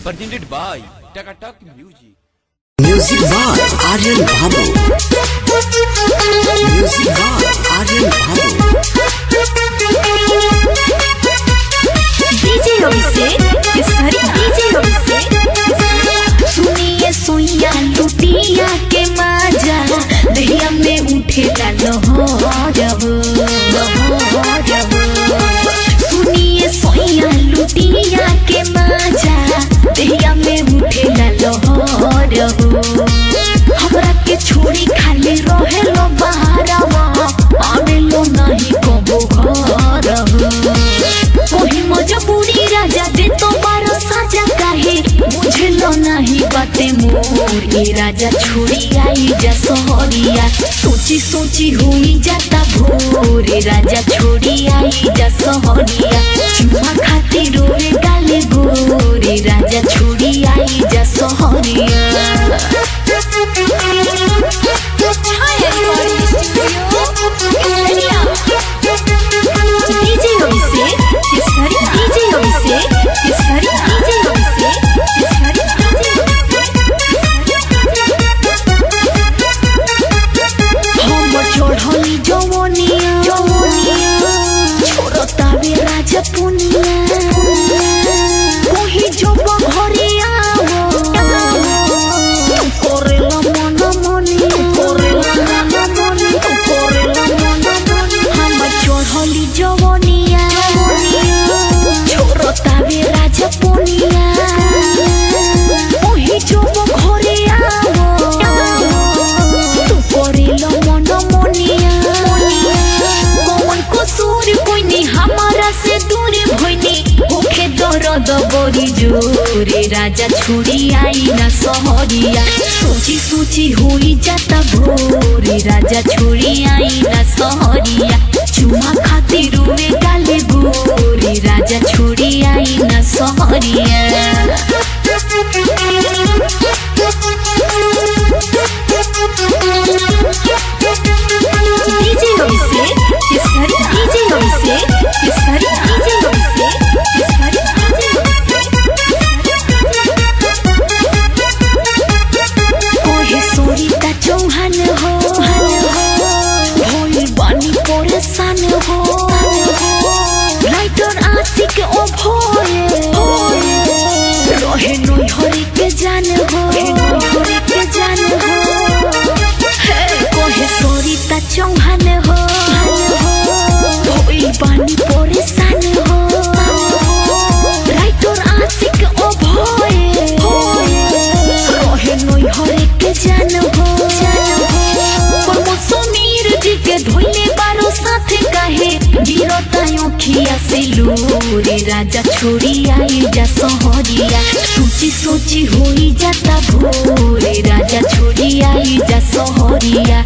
presented by Takatak Music. Music by Aryan Babu. Music by Aryan Babu. DJ Abhishek, ये सारी DJ Abhishek। सुनिए सोइया लुटिया के माजा दहिया में उठेगा लहर। सुनिए सोइया लुटिया के माजा दहिया में उठेगा लहर। हमरा के छोड़ी खाली रहेलो बहारवा आवेलो नहीं कबो घर। कोई मजबूरी राजा दे तो बारो साजा काहे मुझे लो नहीं बातें मोर। ये राजा छोड़ी आई जा सहरिया सोची सोची हुई जाता भोर। ये राजा छोड़ी आई जा सहरिया चुमा खाती रोए गाले गोर। ये राजा छोड़ी आई जा सहरिया। DJ Abhishek, ये सारी DJ Abhishek, ये सारी DJ Abhishek, ये सारी DJ Abhishek। हम छोड़ली जवनिया छोड़ता बे राजा पुनिया कोही जब घरे आवो करेला मन मनी करेला मन मनी करेला मन मनी। हम छोड़ली जवनिया छोड़ता बे राजा पुनिया कोही जब घरे आवो करेला मन मनिया। कौन कसूर कोइनी हमारा से दूर भइनी होखे दर्द बड़ी जोरे। राजा छोड़ी आई ना सहरिया सोची सोची हुई जाता भोरे। राजा छोड़ी आई ना सहरिया चुमा खाती रोए गाले गोरे। राजा छोड़ी आई ना सहरिया। DJ Abhishek, ये सारी DJ Abhishek, ये सारी DJ Abhishek, ये सारी DJ Abhishek। कोहे सोरीता चौहान हो भोल बानी परेशान हो राइटर आशिक ओ भोए रहे नोई हरि के जान हो हरि के जान हो। कोहे सोरीता चौहान हो भोल बानी परेशान हो राइटर आशिक ओ भोए रहे नोई हरि के जान हो। समीर जी के धोइले बारो साथे काहे गिरता अखिया से लोरे। राजा छोड़ी आई जा सहरिया सोची सोची होई जाता भोरे। राजा छोड़ी आई जा सहरिया